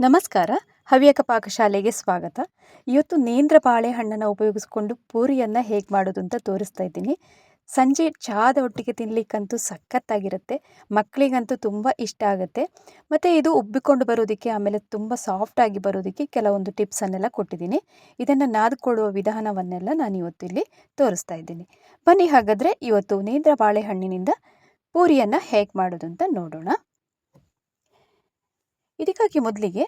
ನಮಸ್ಕಾರ. ಹವ್ಯಕ ಪಾಕಶಾಲೆಗೆ ಸ್ವಾಗತ. ಇವತ್ತು ನೇಂದ್ರ ಬಾಳೆಹಣ್ಣನ್ನು ಉಪಯೋಗಿಸ್ಕೊಂಡು ಪೂರಿಯನ್ನು ಹೇಗೆ ಮಾಡೋದು ಅಂತ ತೋರಿಸ್ತಾ ಇದ್ದೀನಿ. ಸಂಜೆ ಚಹಾದ ಒಟ್ಟಿಗೆ ತಿನ್ನಲಿಕ್ಕಂತೂ ಸಖತ್ತಾಗಿರುತ್ತೆ. ಮಕ್ಕಳಿಗಂತೂ ತುಂಬ ಇಷ್ಟ ಆಗುತ್ತೆ. ಮತ್ತು ಇದು ಉಬ್ಬಿಕೊಂಡು ಬರೋದಕ್ಕೆ, ಆಮೇಲೆ ತುಂಬ ಸಾಫ್ಟಾಗಿ ಬರೋದಕ್ಕೆ ಕೆಲವೊಂದು ಟಿಪ್ಸನ್ನೆಲ್ಲ ಕೊಟ್ಟಿದ್ದೀನಿ. ಇದನ್ನು ನಾದ್ಕೊಳ್ಳುವ ವಿಧಾನವನ್ನೆಲ್ಲ ನಾನು ಇವತ್ತು ಇಲ್ಲಿ ತೋರಿಸ್ತಾ ಇದ್ದೀನಿ. ಬನ್ನಿ ಹಾಗಾದರೆ ಇವತ್ತು ನೇಂದ್ರ ಬಾಳೆಹಣ್ಣಿನಿಂದ ಪೂರಿಯನ್ನು ಹೇಗೆ ಮಾಡೋದು ಅಂತ ನೋಡೋಣ. ಇದಕ್ಕಾಗಿ ಮೊದಲಿಗೆ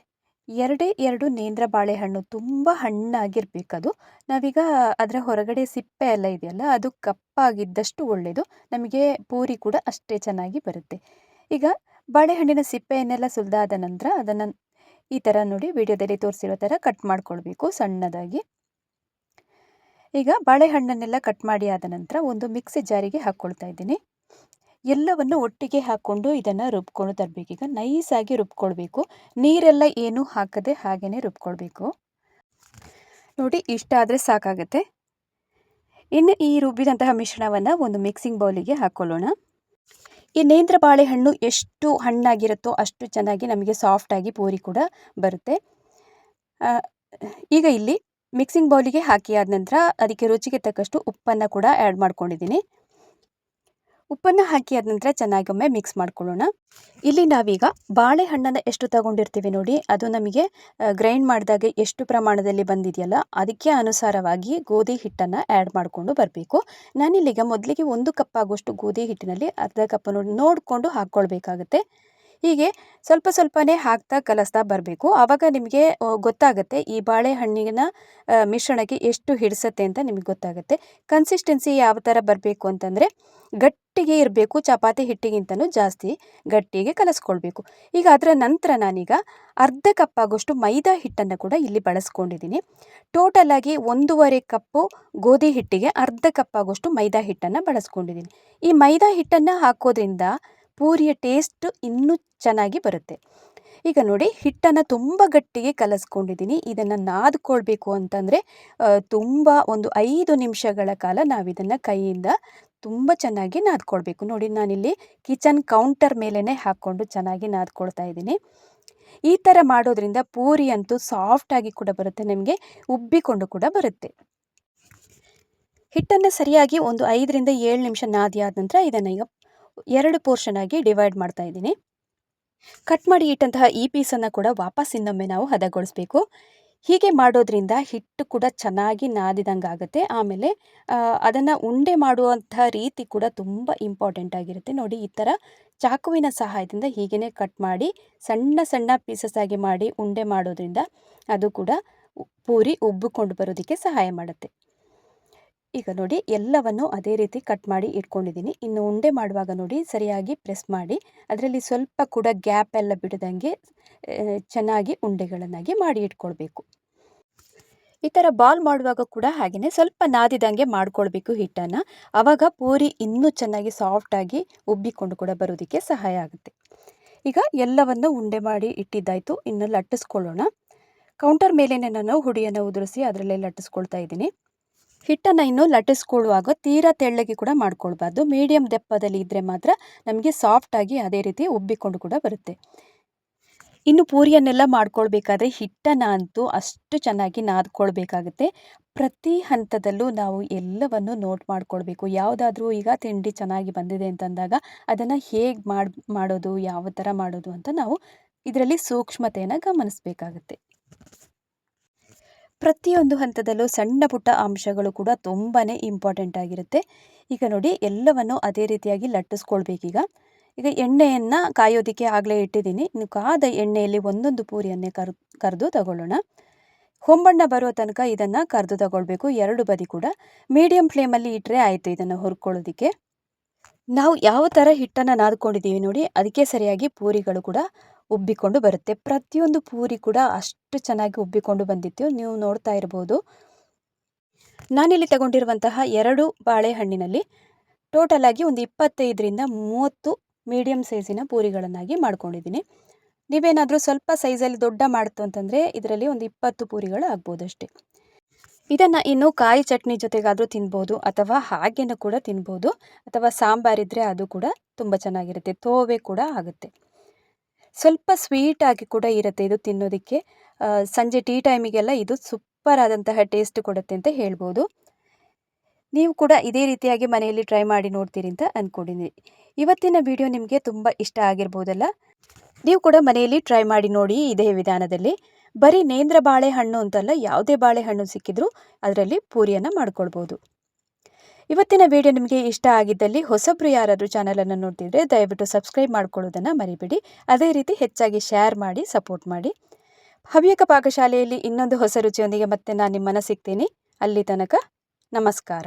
ಎರಡು ನೇಂದ್ರ ಬಾಳೆಹಣ್ಣು ತುಂಬ ಹಣ್ಣಾಗಿರಬೇಕದು. ನಾವೀಗ ಅದರ ಹೊರಗಡೆ ಸಿಪ್ಪೆ ಎಲ್ಲ ಇದೆಯಲ್ಲ, ಅದು ಕಪ್ಪಾಗಿದ್ದಷ್ಟು ಒಳ್ಳೆಯದು. ನಮಗೆ ಪೂರಿ ಕೂಡ ಅಷ್ಟೇ ಚೆನ್ನಾಗಿ ಬರುತ್ತೆ. ಈಗ ಬಾಳೆಹಣ್ಣಿನ ಸಿಪ್ಪೆಯನ್ನೆಲ್ಲ ಸುಲಿದಾದ ನಂತರ ಅದನ್ನು ಈ ಥರ ನೋಡಿ ವಿಡಿಯೋದಲ್ಲಿ ತೋರಿಸಿರೋ ಥರ ಕಟ್ ಮಾಡ್ಕೊಳ್ಬೇಕು ಸಣ್ಣದಾಗಿ. ಈಗ ಬಾಳೆಹಣ್ಣನ್ನೆಲ್ಲ ಕಟ್ ಮಾಡಿ ಆದ ನಂತರ ಒಂದು ಮಿಕ್ಸಿ ಜಾರಿಗೆ ಹಾಕ್ಕೊಳ್ತಾ ಇದ್ದೀನಿ. ಎಲ್ಲವನ್ನು ಒಟ್ಟಿಗೆ ಹಾಕ್ಕೊಂಡು ಇದನ್ನು ರುಬ್ಕೊಂಡು ತರಬೇಕು. ಈಗ ನೈಸಾಗಿ ರುಬ್ಕೊಳ್ಬೇಕು. ನೀರೆಲ್ಲ ಏನೂ ಹಾಕದೆ ಹಾಗೆಯೇ ರುಬ್ಕೊಳ್ಬೇಕು. ನೋಡಿ, ಇಷ್ಟ ಆದರೆ ಸಾಕಾಗುತ್ತೆ. ಇನ್ನು ಈ ರುಬ್ಬಿದಂತಹ ಮಿಶ್ರಣವನ್ನು ಒಂದು ಮಿಕ್ಸಿಂಗ್ ಬೌಲಿಗೆ ಹಾಕ್ಕೊಳ್ಳೋಣ. ಈ ನೇಂದ್ರ ಬಾಳೆಹಣ್ಣು ಎಷ್ಟು ಹಣ್ಣಾಗಿರುತ್ತೋ ಅಷ್ಟು ಚೆನ್ನಾಗಿ ನಮಗೆ ಸಾಫ್ಟಾಗಿ ಪೂರಿ ಕೂಡ ಬರುತ್ತೆ. ಈಗ ಇಲ್ಲಿ ಮಿಕ್ಸಿಂಗ್ ಬೌಲಿಗೆ ಹಾಕಿ ಆದ ನಂತರ ಅದಕ್ಕೆ ರುಚಿಗೆ ತಕ್ಕಷ್ಟು ಉಪ್ಪನ್ನು ಕೂಡ ಆ್ಯಡ್ ಮಾಡ್ಕೊಂಡಿದ್ದೀನಿ. ಉಪ್ಪನ್ನು ಹಾಕಿ ಆದ ನಂತರ ಚೆನ್ನಾಗಿ ಒಮ್ಮೆ ಮಿಕ್ಸ್ ಮಾಡ್ಕೊಳ್ಳೋಣ. ಇಲ್ಲಿ ನಾವೀಗ ಬಾಳೆಹಣ್ಣನ್ನು ಎಷ್ಟು ತಗೊಂಡಿರ್ತೀವಿ ನೋಡಿ, ಅದು ನಮಗೆ ಗ್ರೈಂಡ್ ಮಾಡಿದಾಗ ಎಷ್ಟು ಪ್ರಮಾಣದಲ್ಲಿ ಬಂದಿದೆಯಲ್ಲ ಅದಕ್ಕೆ ಅನುಸಾರವಾಗಿ ಗೋಧಿ ಹಿಟ್ಟನ್ನು ಆ್ಯಡ್ ಮಾಡಿಕೊಂಡು ಬರಬೇಕು. ನಾನಿಲ್ಲೀಗ ಮೊದಲಿಗೆ 1 ಕಪ್ ಆಗುವಷ್ಟು ಗೋಧಿ ಹಿಟ್ಟಿನಲ್ಲಿ ಅರ್ಧ ಕಪ್ ನೋಡಿಕೊಂಡು ಹಾಕ್ಕೊಳ್ಬೇಕಾಗತ್ತೆ. ಹೀಗೆ ಸ್ವಲ್ಪ ಸ್ವಲ್ಪನೇ ಹಾಕ್ತಾ ಕಲಿಸ್ತಾ ಬರಬೇಕು. ಆವಾಗ ನಿಮಗೆ ಗೊತ್ತಾಗುತ್ತೆ ಈ ಬಾಳೆಹಣ್ಣಿನ ಮಿಶ್ರಣಕ್ಕೆ ಎಷ್ಟು ಹಿಡಿಸುತ್ತೆ ಅಂತ ನಿಮಗೆ ಗೊತ್ತಾಗುತ್ತೆ. ಕನ್ಸಿಸ್ಟೆನ್ಸಿ ಯಾವ ಥರ ಬರಬೇಕು ಅಂತಂದರೆ ಗಟ್ಟಿಗೆ ಇರಬೇಕು. ಚಪಾತಿ ಹಿಟ್ಟಿಗಿಂತನೂ ಜಾಸ್ತಿ ಗಟ್ಟಿಗೆ ಕಲಿಸ್ಕೊಳ್ಬೇಕು. ಈಗ ಅದರ ನಂತರ ನಾನೀಗ ಅರ್ಧ ಕಪ್ ಆಗೋಷ್ಟು ಮೈದಾ ಹಿಟ್ಟನ್ನು ಕೂಡ ಇಲ್ಲಿ ಬಳಸ್ಕೊಂಡಿದ್ದೀನಿ. ಟೋಟಲಾಗಿ 1.5 ಕಪ್ಪು ಗೋಧಿ ಹಿಟ್ಟಿಗೆ ಅರ್ಧ ಕಪ್ ಆಗೋಷ್ಟು ಮೈದಾ ಹಿಟ್ಟನ್ನು ಬಳಸ್ಕೊಂಡಿದ್ದೀನಿ. ಈ ಮೈದಾ ಹಿಟ್ಟನ್ನು ಹಾಕೋದ್ರಿಂದ ಪೂರಿಯ ಟೇಸ್ಟ್ ಇನ್ನೂ ಚೆನ್ನಾಗಿ ಬರುತ್ತೆ. ಈಗ ನೋಡಿ, ಹಿಟ್ಟನ್ನು ತುಂಬ ಗಟ್ಟಿಗೆ ಕಲಸ್ಕೊಂಡಿದ್ದೀನಿ. ಇದನ್ನು ನಾದ್ಕೊಳ್ಬೇಕು ಅಂತಂದರೆ ತುಂಬ ಒಂದು 5 ನಿಮಿಷಗಳ ಕಾಲ ನಾವಿದನ್ನು ಕೈಯಿಂದ ತುಂಬ ಚೆನ್ನಾಗಿ ನಾದ್ಕೊಳ್ಬೇಕು. ನೋಡಿ, ನಾನಿಲ್ಲಿ ಕಿಚನ್ ಕೌಂಟರ್ ಮೇಲೇ ಹಾಕ್ಕೊಂಡು ಚೆನ್ನಾಗಿ ನಾದ್ಕೊಳ್ತಾ ಇದ್ದೀನಿ. ಈ ಥರ ಮಾಡೋದ್ರಿಂದ ಪೂರಿ ಅಂತೂ ಸಾಫ್ಟಾಗಿ ಕೂಡ ಬರುತ್ತೆ, ನಿಮಗೆ ಉಬ್ಬಿಕೊಂಡು ಕೂಡ ಬರುತ್ತೆ. ಹಿಟ್ಟನ್ನು ಸರಿಯಾಗಿ ಒಂದು 5ರಿಂದ 7 ನಿಮಿಷ ನಾದಿ ಆದ ನಂತರ ಇದನ್ನು ಈಗ 2 ಪೋರ್ಷನ್ ಆಗಿ ಡಿವೈಡ್ ಮಾಡ್ತಾ ಇದ್ದೀನಿ. ಕಟ್ ಮಾಡಿ ಇಟ್ಟಂತಹ ಈ ಪೀಸನ್ನು ಕೂಡ ವಾಪಸ್ ಇನ್ನೊಮ್ಮೆ ನಾವು ಹದಗೊಳಿಸ್ಬೇಕು. ಹೀಗೆ ಮಾಡೋದ್ರಿಂದ ಹಿಟ್ಟು ಕೂಡ ಚೆನ್ನಾಗಿ ನಾದಿದಂಗೆ ಆಗುತ್ತೆ. ಆಮೇಲೆ ಅದನ್ನು ಉಂಡೆ ಮಾಡುವಂತಹ ರೀತಿ ಕೂಡ ತುಂಬ ಇಂಪಾರ್ಟೆಂಟ್ ಆಗಿರುತ್ತೆ. ನೋಡಿ, ಈ ಥರ ಚಾಕುವಿನ ಸಹಾಯದಿಂದ ಹೀಗೇ ಕಟ್ ಮಾಡಿ ಸಣ್ಣ ಸಣ್ಣ ಪೀಸಸ್ ಆಗಿ ಮಾಡಿ ಉಂಡೆ ಮಾಡೋದ್ರಿಂದ ಅದು ಕೂಡ ಪೂರಿ ಉಬ್ಬಿಕೊಂಡು ಬರೋದಕ್ಕೆ ಸಹಾಯ ಮಾಡುತ್ತೆ. ಈಗ ನೋಡಿ, ಎಲ್ಲವನ್ನು ಅದೇ ರೀತಿ ಕಟ್ ಮಾಡಿ ಇಟ್ಕೊಂಡಿದ್ದೀನಿ. ಇನ್ನು ಉಂಡೆ ಮಾಡುವಾಗ ನೋಡಿ, ಸರಿಯಾಗಿ ಪ್ರೆಸ್ ಮಾಡಿ ಅದರಲ್ಲಿ ಸ್ವಲ್ಪ ಕೂಡ ಗ್ಯಾಪ್ ಎಲ್ಲ ಬಿಡದಂಗೆ ಚೆನ್ನಾಗಿ ಉಂಡೆಗಳನ್ನಾಗಿ ಮಾಡಿ ಇಟ್ಕೊಳ್ಬೇಕು. ಈ ಥರ ಬಾಲ್ ಮಾಡುವಾಗ ಕೂಡ ಹಾಗೆಯೇ ಸ್ವಲ್ಪ ನಾದಿದಂಗೆ ಮಾಡ್ಕೊಳ್ಬೇಕು ಹಿಟ್ಟನ್ನು. ಆವಾಗ ಪೂರಿ ಇನ್ನೂ ಚೆನ್ನಾಗಿ ಸಾಫ್ಟಾಗಿ ಉಬ್ಬಿಕೊಂಡು ಕೂಡ ಬರೋದಕ್ಕೆ ಸಹಾಯ ಆಗುತ್ತೆ. ಈಗ ಎಲ್ಲವನ್ನು ಉಂಡೆ ಮಾಡಿ ಇಟ್ಟಿದ್ದಾಯಿತು. ಇನ್ನು ಲಟ್ಟಿಸ್ಕೊಳ್ಳೋಣ. ಕೌಂಟರ್ ಮೇಲೇ ನಾನು ಹುಡಿಯನ್ನು ಉದುರಿಸಿ ಅದರಲ್ಲೇ ಲಟ್ಟಿಸ್ಕೊಳ್ತಾ ಇದ್ದೀನಿ. ಹಿಟ್ಟನ್ನು ಇನ್ನು ಲಟ್ಟಿಸ್ಕೊಳ್ಳುವಾಗ ತೀರಾ ತೆಳ್ಳಗೆ ಕೂಡ ಮಾಡ್ಕೊಳ್ಬಾರ್ದು. ಮೀಡಿಯಮ್ ದಪ್ಪದಲ್ಲಿ ಇದ್ದರೆ ಮಾತ್ರ ನಮಗೆ ಸಾಫ್ಟಾಗಿ ಅದೇ ರೀತಿ ಉಬ್ಬಿಕೊಂಡು ಕೂಡ ಬರುತ್ತೆ. ಇನ್ನು ಪೂರಿಯನ್ನೆಲ್ಲ ಮಾಡ್ಕೊಳ್ಬೇಕಾದ್ರೆ ಹಿಟ್ಟನ್ನು ಅಂತೂ ಅಷ್ಟು ಚೆನ್ನಾಗಿ ನಾದ್ಕೊಳ್ಬೇಕಾಗುತ್ತೆ. ಪ್ರತಿ ಹಂತದಲ್ಲೂ ನಾವು ಎಲ್ಲವನ್ನು ನೋಟ್ ಮಾಡ್ಕೊಳ್ಬೇಕು. ಯಾವುದಾದ್ರೂ ಈಗ ತಿಂಡಿ ಚೆನ್ನಾಗಿ ಬಂದಿದೆ ಅಂತಂದಾಗ ಅದನ್ನು ಹೇಗೆ ಮಾಡೋದು, ಯಾವ ಥರ ಮಾಡೋದು ಅಂತ ನಾವು ಇದರಲ್ಲಿ ಸೂಕ್ಷ್ಮತೆಯನ್ನು ಗಮನಿಸಬೇಕಾಗುತ್ತೆ. ಪ್ರತಿಯೊಂದು ಹಂತದಲ್ಲೂ ಸಣ್ಣ ಪುಟ್ಟ ಅಂಶಗಳು ಕೂಡ ತುಂಬಾ ಇಂಪಾರ್ಟೆಂಟ್ ಆಗಿರುತ್ತೆ. ಈಗ ನೋಡಿ, ಎಲ್ಲವನ್ನು ಅದೇ ರೀತಿಯಾಗಿ ಲಟ್ಟಿಸ್ಕೊಳ್ಬೇಕೀಗ. ಈಗ ಎಣ್ಣೆಯನ್ನು ಕಾಯೋದಕ್ಕೆ ಆಗಲೇ ಇಟ್ಟಿದ್ದೀನಿ. ಇನ್ನು ಕಾದ ಎಣ್ಣೆಯಲ್ಲಿ ಒಂದೊಂದು ಪೂರಿಯನ್ನೇ ಕರೆದು ತಗೊಳ್ಳೋಣ. ಹೊಂಬಣ್ಣ ಬರುವ ತನಕ ಇದನ್ನು ಕರೆದು ತಗೊಳ್ಬೇಕು. 2 ಬದಿ ಕೂಡ ಮೀಡಿಯಂ ಫ್ಲೇಮಲ್ಲಿ ಇಟ್ಟರೆ ಆಯಿತು ಇದನ್ನು ಹುರ್ಕೊಳ್ಳೋದಕ್ಕೆ. ನಾವು ಯಾವ ಥರ ಹಿಟ್ಟನ್ನು ನಾದ್ಕೊಂಡಿದ್ದೀವಿ ನೋಡಿ, ಅದಕ್ಕೆ ಸರಿಯಾಗಿ ಪೂರಿಗಳು ಕೂಡ ಉಬ್ಬಿಕೊಂಡು ಬರುತ್ತೆ. ಪ್ರತಿಯೊಂದು ಪೂರಿ ಕೂಡ ಅಷ್ಟು ಚೆನ್ನಾಗಿ ಉಬ್ಬಿಕೊಂಡು ಬಂದಿತ್ತು, ನೀವು ನೋಡ್ತಾ ಇರ್ಬೋದು. ನಾನಿಲ್ಲಿ ತಗೊಂಡಿರುವಂತಹ 2 ಬಾಳೆಹಣ್ಣಿನಲ್ಲಿ ಟೋಟಲಾಗಿ ಒಂದು 25ರಿಂದ 30 ಮೀಡಿಯಂ ಸೈಜಿನ ಪೂರಿಗಳನ್ನಾಗಿ ಮಾಡ್ಕೊಂಡಿದ್ದೀನಿ. ನೀವೇನಾದರೂ ಸ್ವಲ್ಪ ಸೈಜಲ್ಲಿ ದೊಡ್ಡ ಮಾಡ್ತು ಅಂತಂದರೆ ಇದರಲ್ಲಿ ಒಂದು 20 ಪೂರಿಗಳು ಆಗ್ಬೋದು ಅಷ್ಟೇ. ಇದನ್ನು ಇನ್ನು ಕಾಯಿ ಚಟ್ನಿ ಜೊತೆಗಾದರೂ ತಿನ್ಬೋದು, ಅಥವಾ ಹಾಗೇನೂ ಕೂಡ ತಿನ್ಬೋದು, ಅಥವಾ ಸಾಂಬಾರಿದ್ದರೆ ಅದು ಕೂಡ ತುಂಬ ಚೆನ್ನಾಗಿರುತ್ತೆ. ತೋವೆ ಕೂಡ ಆಗುತ್ತೆ. ಸ್ವಲ್ಪ ಸ್ವೀಟಾಗಿ ಕೂಡ ಇರುತ್ತೆ ಇದು ತಿನ್ನೋದಕ್ಕೆ. ಸಂಜೆ ಟೀ ಟೈಮಿಗೆಲ್ಲ ಇದು ಸೂಪರ್ ಆದಂತಹ ಟೇಸ್ಟ್ ಕೊಡುತ್ತೆ ಅಂತ ಹೇಳ್ಬೋದು. ನೀವು ಕೂಡ ಇದೇ ರೀತಿಯಾಗಿ ಮನೆಯಲ್ಲಿ ಟ್ರೈ ಮಾಡಿ ನೋಡ್ತೀರಿ ಅಂತ ಅಂದ್ಕೊಂಡಿದ್ದೀನಿ. ಇವತ್ತಿನ ವಿಡಿಯೋ ನಿಮಗೆ ತುಂಬ ಇಷ್ಟ ಆಗಿರ್ಬೋದಲ್ಲ. ನೀವು ಕೂಡ ಮನೆಯಲ್ಲಿ ಟ್ರೈ ಮಾಡಿ ನೋಡಿ ಇದೇ ವಿಧಾನದಲ್ಲಿ. ಬರೀ ನೇಂದ್ರ ಬಾಳೆಹಣ್ಣು ಅಂತಲ್ಲ, ಯಾವುದೇ ಬಾಳೆಹಣ್ಣು ಸಿಕ್ಕಿದ್ರೂ ಅದರಲ್ಲಿ ಪೂರಿಯನ್ನು ಮಾಡ್ಕೊಳ್ಬೋದು. ಇವತ್ತಿನ ವಿಡಿಯೋ ನಿಮಗೆ ಇಷ್ಟ ಆಗಿದ್ದಲ್ಲಿ ಹೊಸಬ್ರು ಯಾರಾದರೂ ಚಾನಲನ್ನು ನೋಡ್ತಿದ್ರೆ ದಯವಿಟ್ಟು ಸಬ್ಸ್ಕ್ರೈಬ್ ಮಾಡ್ಕೊಳ್ಳೋದನ್ನು ಮರಿಬೇಡಿ. ಅದೇ ರೀತಿ ಹೆಚ್ಚಾಗಿ ಶೇರ್ ಮಾಡಿ ಸಪೋರ್ಟ್ ಮಾಡಿ. ಹವ್ಯಕ ಪಾಕಶಾಲೆಯಲ್ಲಿ ಇನ್ನೊಂದು ಹೊಸ ರುಚಿಯೊಂದಿಗೆ ಮತ್ತೆ ನಾನು ನಿಮ್ಮನ್ನು ಸಿಗ್ತೀನಿ. ಅಲ್ಲಿ ತನಕ ನಮಸ್ಕಾರ.